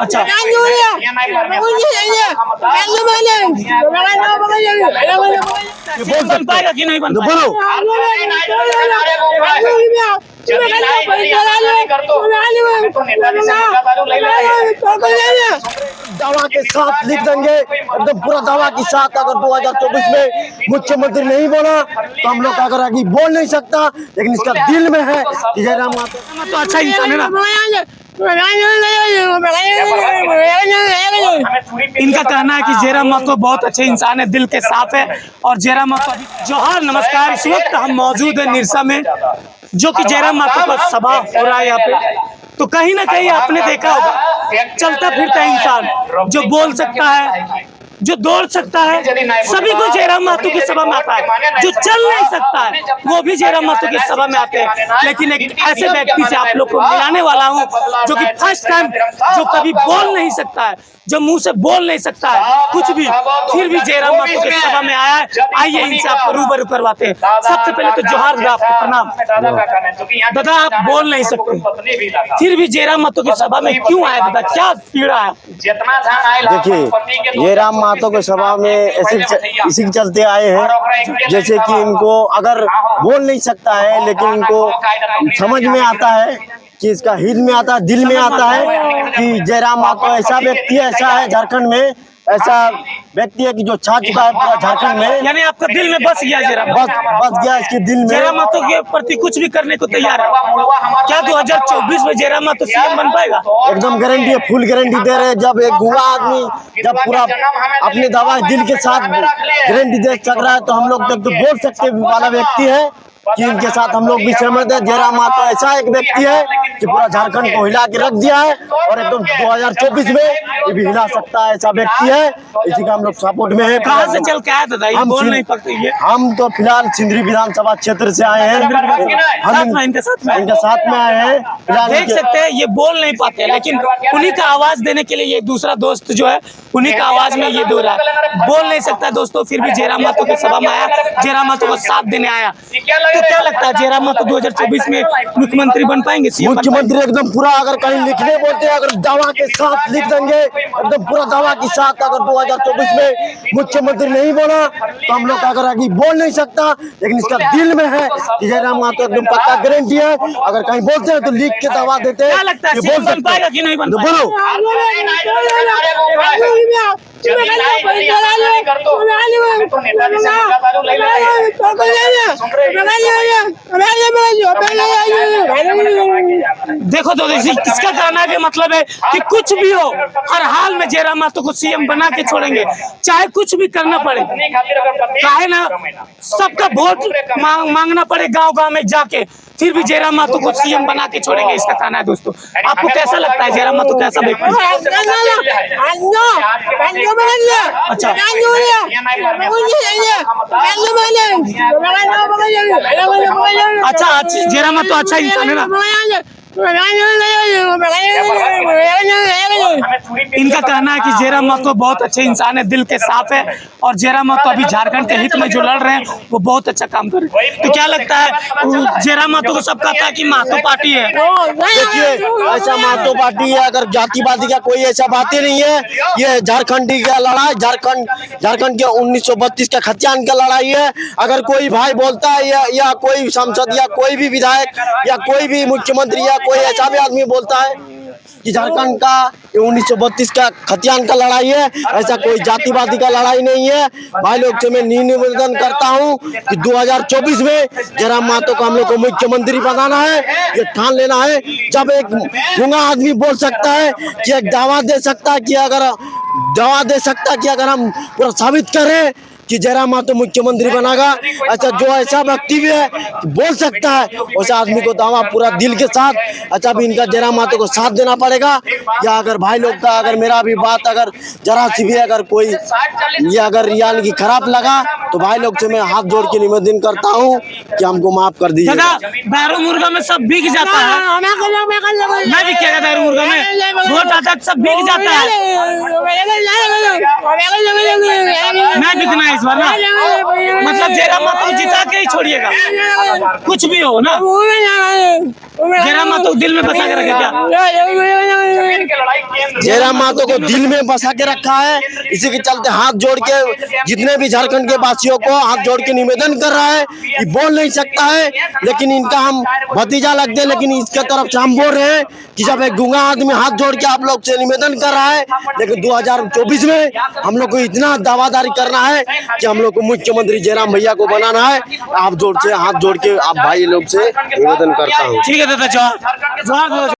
अच्छा ये बोल सकते पाएगा कि नहीं बन तो बोलो दावा के साथ लिख देंगे एकदम पूरा दावा के साथ। अगर 2024 में मुख्यमंत्री नहीं बोला तो हम लोग अगर आगे बोल नहीं सकता, लेकिन इसका दिल में है कि जयराम महतो तो अच्छा इंसान है ना। इनका कहना है कि जयराम महतो बहुत अच्छे इंसान है, दिल के साफ है। और जयराम महतो जोहार नमस्कार। इस वक्त हम मौजूद है निरसा में, जो कि जयराम महतो का सभा हो रहा है यहाँ पे। तो कहीं ना कहीं आपने देखा होगा चलता फिरता इंसान जो बोल सकता है, जो दौड़ सकता है, सभी को जयराम महतो की सभा में आता है। जो चल नहीं सकता है वो भी जयराम महतो की सभा में आते हैं। लेकिन एक ऐसे व्यक्ति से आप लोग को मिलाने वाला हूँ जो कि फर्स्ट टाइम, जो कभी बोल नहीं सकता है, जो मुंह से बोल नहीं सकता है कुछ भी, फिर भी जयराम महतो की सभा में आया है। आइए इनसे आपको रूबरू करवाते हैं। सबसे पहले तो जोहार दादा, आपको प्रणाम। दादा आप बोल नहीं सकते, फिर भी जयराम महतो की सभा में क्यों आए दादा, क्या पीड़ा है? देखिए जयराम महतो के सभा में इसी के चलते आए हैं, जैसे कि इनको अगर बोल नहीं सकता है लेकिन इनको समझ में आता है कि इसका हित में आता है, दिल में आता है कि जयराम महतो ऐसा व्यक्ति ऐसा है झारखंड में, ऐसा व्यक्ति है कि जो छा चुका है पूरा झारखंड में। यानी आपका दिल में बस गया जयराम, बस गया इसके दिल में। जयराम महतो के प्रति कुछ भी करने को तैयार है। क्या 2024 में जयराम महतो सीएम बन पाएगा? एकदम गारंटी है, फुल गारंटी दे रहे हैं। जब एक गूंगा आदमी जब पूरा अपने दवा दिल के साथ गारंटी दे सक रहा है तो हम लोग तो बोल सकते वाला व्यक्ति है कि इनके साथ हम लोग भी सहमत है। जयराम महतो ऐसा एक व्यक्ति है कि पूरा झारखंड को हिला के रख दिया है और एकदम 2024 में ये भी हिला सकता है, ऐसा व्यक्ति है। इसी का हम लोग सपोर्ट में है। कहाँ से चल के आया था? हम बोल नहीं पाते। हम तो फिलहाल सिंदरी विधानसभा क्षेत्र से आए हैं, हम इनके साथ में आए हैं। देख सकते हैं ये बोल नहीं पाते, लेकिन उन्हीं का आवाज देने के लिए ये दूसरा दोस्त जो है उन्हीं का आवाज में ये दो रहा है। बोल नहीं सकता दोस्तों, फिर भी जयराम महतो की सभा में आया, जयराम महतो को साथ देने आया। तो क्या लगता है जयराम महतो 2024 में मुख्यमंत्री बन पाएंगे? मुख्यमंत्री एकदम पूरा अगर कहीं लिखने बोलते हैं, अगर दावा के साथ लिख देंगे एकदम पूरा दावा के साथ। अगर 2024 में मुख्यमंत्री नहीं बोला तो हम लोग अगर आगे बोल नहीं सकता, लेकिन इसका दिल में है कि जयराम महतो एकदम पक्का गारंटी है। अगर कहीं बोलते हैं तो लिख के दावा देते हैं। क्या लगता है सीएम बन पाएगा कि नहीं बन पाएगा? बोलो देखो तो इसका कहना है कि मतलब है कि कुछ भी हो हर हाल में जयराम महतो को सीएम बना के छोड़ेंगे, चाहे कुछ भी करना पड़े। काहे ना सबका वोट मांगना पड़े गांव गांव में जाके, फिर भी जयराम महतो को सीएम बना के छोड़ेंगे, इसका कहना है। दोस्तों आपको कैसा लगता है जयराम महतो कैसा व्यक्ति? अच्छा जयराम महतो अच्छा इंसान है ना। इनका कहना है कि जयराम महतो बहुत अच्छे इंसान है, दिल के साफ है। और जयराम महतो अभी झारखंड के हित में जो लड़ रहे हैं वो बहुत अच्छा काम कर रहे हैं। तो क्या लगता है जयराम महतो को सब कहता है कि महतो पार्टी है? देखिए ऐसा महतो पार्टी है, अगर जातिवादी का कोई ऐसा बात ही नहीं है। ये झारखंडी का लड़ाई, झारखंड के 1932 का खतियान का लड़ाई है। अगर कोई भाई बोलता है या कोई सांसद या कोई भी विधायक या कोई भी मुख्यमंत्री या कोई ऐसा भी आदमी बोलता है कि झारखंड का 1932 का खतियान का लड़ाई है, ऐसा कोई जातिवादी का लड़ाई नहीं है। भाई लोग से मैं निवेदन करता हूं कि 2024 में जयराम महतो को हम लोग को मुख्यमंत्री बनाना है। ये ठान लेना है। जब एक गूंगा आदमी बोल सकता है कि एक दावा दे सकता है कि अगर हम पूरा साबित करें कि जयराम महतो मुख्यमंत्री बनागा, अच्छा जो ऐसा व्यक्ति भी है बोल सकता है, वैसा आदमी को दावा पूरा दिल के साथ। अच्छा भी इनका जयराम महतो को साथ देना पड़ेगा। या अगर भाई लोग का अगर मेरा भी बात अगर जरा सी भी अगर कोई ये अगर यानी कि खराब लगा तो भाई लोग से मैं हाथ जोड़ के निवेदन करता हूँ कि हमको माफ कर दीजिए। बैरो मुर्गा में सब बिक जाता है, मैं भी क्या कहता है मुर्गा में वोट आता है सब बिक जाता है। मैं बिकना है इस बार ना, मतलब जयराम महतो जिता के ही छोड़िएगा, कुछ भी हो ना। जयराम महतो दिल में बसा के रखे क्या? जयराम महतो को दिल में बसा के रखा है, इसी के चलते हाथ जोड़ के जितने भी झारखंड के वासियों को हाथ जोड़ के निवेदन कर रहा है। ये बोल नहीं सकता है, लेकिन इनका हम भतीजा लगते हैं, लेकिन इसके तरफ से हम बोल रहे हैं कि जब एक गूंगा आदमी हाथ जोड़ के आप लोग से निवेदन कर रहा है, लेकिन 2024 में हम लोग को इतना दावादारी करना है कि हम लोग को मुख्यमंत्री जयराम भैया को बनाना है। आप जोड़ से हाथ जोड़ के आप भाई लोग से निवेदन करता हूँ। ठीक है दादा, जवाहर।